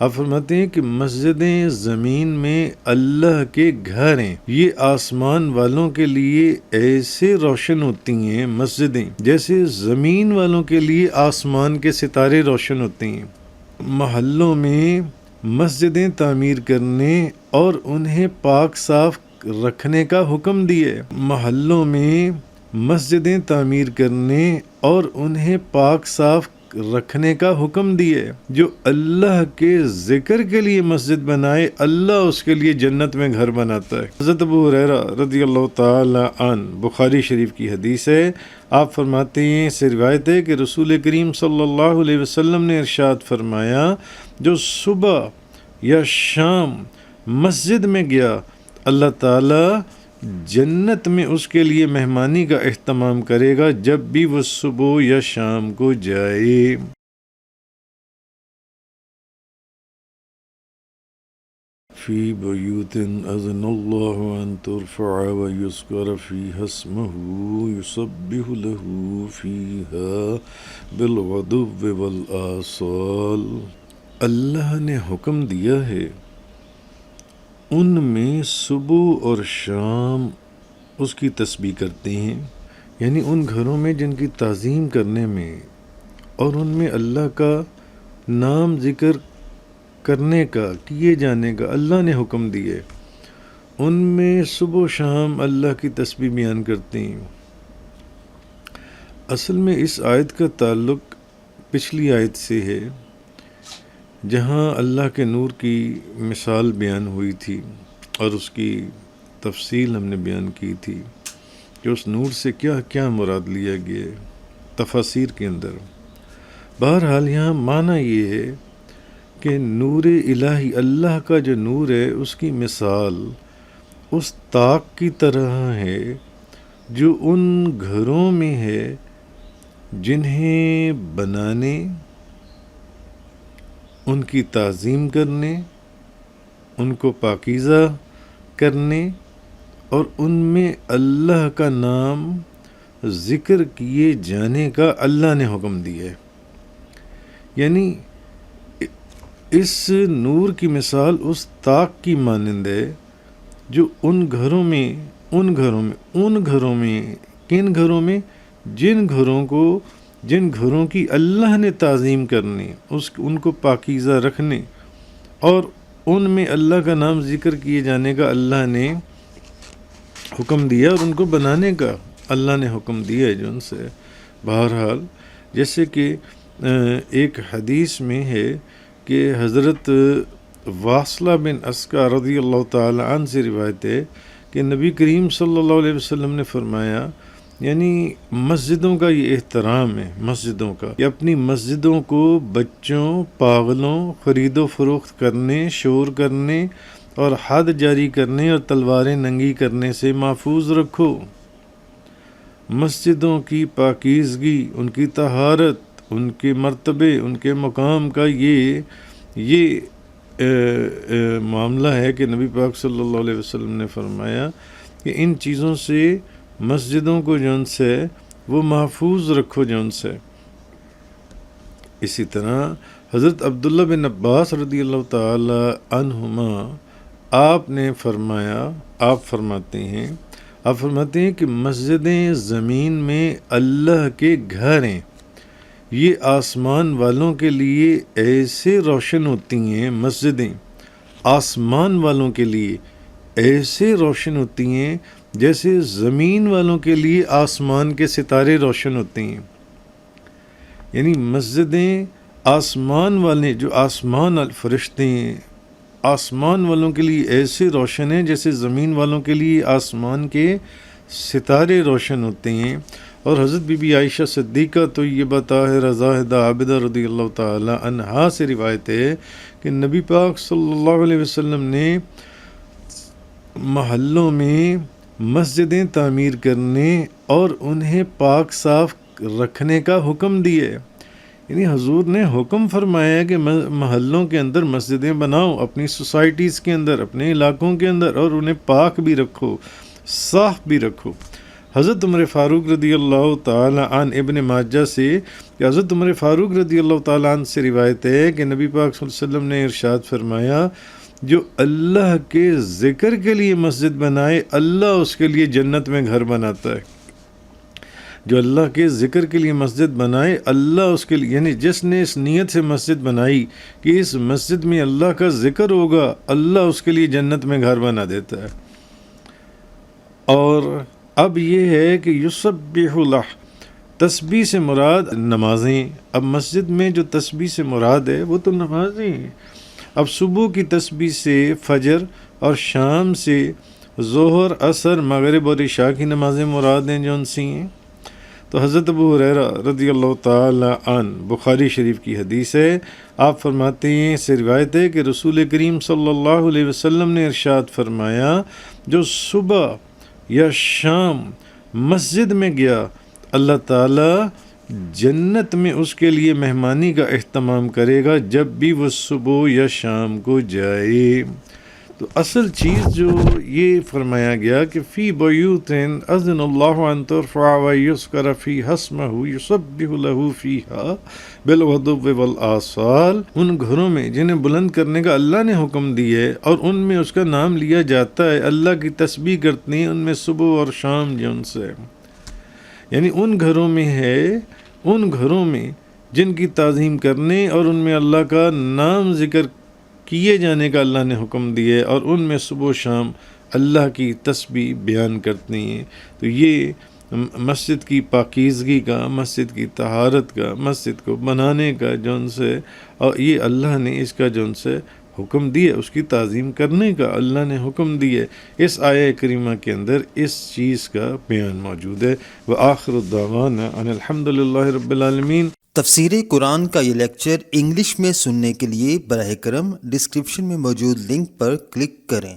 آپ فرماتے ہیں کہ مسجدیں زمین میں اللہ کے گھر ہیں، یہ آسمان والوں کے لیے ایسے روشن ہوتی ہیں مسجدیں جیسے زمین والوں کے لیے آسمان کے ستارے روشن ہوتے ہیں۔ محلوں میں مسجدیں تعمیر کرنے اور انہیں پاک صاف رکھنے کا حکم دیے۔ محلوں میں مسجدیں تعمیر کرنے اور انہیں پاک صاف رکھنے کا حکم دیے۔ جو اللہ کے ذکر کے لیے مسجد بنائے، اللہ اس کے لیے جنت میں گھر بناتا ہے۔ حضرت ابو ہریرہ رضی اللہ تعالی عنہ، بخاری شریف کی حدیث ہے، آپ فرماتے ہیں، سے روایت ہے کہ رسول کریم صلی اللہ علیہ وسلم نے ارشاد فرمایا، جو صبح یا شام مسجد میں گیا، اللہ تعالی جنت میں اس کے لیے مہمانی کا اہتمام کرے گا جب بھی وہ صبح یا شام کو جائے۔ فی بیوت اذن اللہ ان ترفع ویذکر فیہا اسمہ یسبح لہ فیہا بالغدو والآصال۔ اللہ نے حکم دیا ہے ان میں صبح اور شام اس کی تسبیح کرتے ہیں، یعنی ان گھروں میں جن کی تعظیم کرنے میں اور ان میں اللہ کا نام ذکر کرنے کا، کیے جانے کا اللہ نے حکم دیے، ان میں صبح و شام اللہ کی تسبیح بیان کرتے ہیں۔ اصل میں اس آیت کا تعلق پچھلی آیت سے ہے، جہاں اللہ کے نور کی مثال بیان ہوئی تھی اور اس کی تفصیل ہم نے بیان کی تھی کہ اس نور سے کیا کیا مراد لیا گیا ہے تفاسیر کے اندر۔ بہرحال یہاں معنی یہ ہے کہ نور الہی، اللہ کا جو نور ہے، اس کی مثال اس طاق کی طرح ہے جو ان گھروں میں ہے جنہیں بنانے، ان کی تعظیم کرنے، ان کو پاکیزہ کرنے اور ان میں اللہ کا نام ذکر کیے جانے کا اللہ نے حکم دیا ہے۔ یعنی اس نور کی مثال اس طاق کی مانند ہے جو ان گھروں میں کن گھروں میں جن گھروں کی اللہ نے تعظیم کرنے، ان کو پاکیزہ رکھنے اور ان میں اللہ کا نام ذکر کیے جانے کا اللہ نے حکم دیا اور ان کو بنانے کا اللہ نے حکم دیا ہے جو ان سے۔ بہرحال جیسے کہ ایک حدیث میں ہے کہ حضرت واصلہ بن اسقع رضی اللہ تعالی عنہ سے روایت ہے کہ نبی کریم صلی اللہ علیہ وسلم نے فرمایا، یعنی مسجدوں کا یہ احترام ہے، مسجدوں کا، کہ اپنی مسجدوں کو بچوں، پاگلوں، خرید و فروخت کرنے، شور کرنے اور حد جاری کرنے اور تلواریں ننگی کرنے سے محفوظ رکھو۔ مسجدوں کی پاکیزگی، ان کی طہارت، ان کے مرتبے، ان کے مقام کا یہ معاملہ ہے کہ نبی پاک صلی اللہ علیہ وسلم نے فرمایا کہ ان چیزوں سے مسجدوں کو جون سے وہ محفوظ رکھو جون سے۔ اسی طرح حضرت عبداللہ بن عباس رضی اللہ تعالی عنہما آپ فرماتے ہیں کہ مسجدیں زمین میں اللہ کے گھر ہیں، یہ آسمان والوں کے لیے ایسے روشن ہوتی ہیں، مسجدیں آسمان والوں کے لیے ایسے روشن ہوتی ہیں جیسے زمین والوں کے لیے آسمان کے ستارے روشن ہوتے ہیں۔ یعنی مسجدیں آسمان والے، جو آسمان فرشتے ہیں، آسمان والوں کے لیے ایسے روشن ہیں جیسے زمین والوں کے لیے آسمان کے ستارے روشن ہوتے ہیں۔ اور حضرت بی بی عائشہ صدیقہ طیبہ طاہرہ زاہدہ عابدہ رضی اللہ تعالی عنہا سے روایت ہے کہ نبی پاک صلی اللہ علیہ وسلم نے محلوں میں مسجدیں تعمیر کرنے اور انہیں پاک صاف رکھنے کا حکم دیے۔ یعنی حضور نے حکم فرمایا کہ محلوں کے اندر مسجدیں بناؤ، اپنی سوسائٹیز کے اندر، اپنے علاقوں کے اندر، اور انہیں پاک بھی رکھو، صاف بھی رکھو۔ حضرت عمر فاروق رضی اللہ تعالی عنہ ابن ماجہ سے کہ حضرت عمر فاروق رضی اللہ تعالی عنہ سے روایت ہے کہ نبی پاک صلی اللہ علیہ وسلم نے ارشاد فرمایا جو اللہ کے ذکر کے لیے مسجد بنائے اللہ اس کے لیے جنت میں گھر بناتا ہے۔ جو اللہ کے ذکر کے لیے مسجد بنائے اللہ اس کے لیے، یعنی جس نے اس نیت سے مسجد بنائی کہ اس مسجد میں اللہ کا ذکر ہوگا اللہ اس کے لیے جنت میں گھر بنا دیتا ہے۔ اور اب یہ ہے کہ یسبح لہ، تسبیح سے مراد نمازیں۔ اب مسجد میں جو تسبیح سے مراد ہے وہ تو نمازیں ہیں۔ اب صبح کی تسبیح سے فجر اور شام سے ظہر، عصر، مغرب اور عشاء کی نمازیں مراد ہیں جو ان سی ہیں۔ تو حضرت ابو ہریرہ رضی اللہ تعالی عنہ، بخاری شریف کی حدیث ہے، آپ فرماتے ہیں، سے روایت ہے کہ رسول کریم صلی اللہ علیہ وسلم نے ارشاد فرمایا جو صبح یا شام مسجد میں گیا اللہ تعالیٰ جنت میں اس کے لیے مہمانی کا اہتمام کرے گا جب بھی وہ صبح یا شام کو جائے۔ تو اصل چیز جو یہ فرمایا گیا کہ فی بیوت اذن اللہ ان ترفع ویذکر فیہا اسمہ یسبح لہ فیہا بالغدو والآصال، ان گھروں میں جنہیں بلند کرنے کا اللہ نے حکم دی ہے اور ان میں اس کا نام لیا جاتا ہے، اللہ کی تسبیح کرتے ہیں ان میں صبح اور شام جو ان سے، یعنی ان گھروں میں ہے، ان گھروں میں جن کی تعظیم کرنے اور ان میں اللہ کا نام ذکر کیے جانے کا اللہ نے حکم دیے اور ان میں صبح و شام اللہ کی تسبیح بیان کرتے ہیں۔ تو یہ مسجد کی پاکیزگی کا، مسجد کی طہارت کا، مسجد کو بنانے کا جو ان سے، اور یہ اللہ نے اس کا جو ان سے حکم دیا، اس کی تعظیم کرنے کا اللہ نے حکم دیا۔ اس آیہ کریمہ کے اندر اس چیز کا بیان موجود ہے۔ وآخر الدعوانا ان الحمدللہ رب العالمین۔ تفسیر قرآن کا یہ لیکچر انگلش میں سننے کے لیے براہ کرم ڈسکرپشن میں موجود لنک پر کلک کریں۔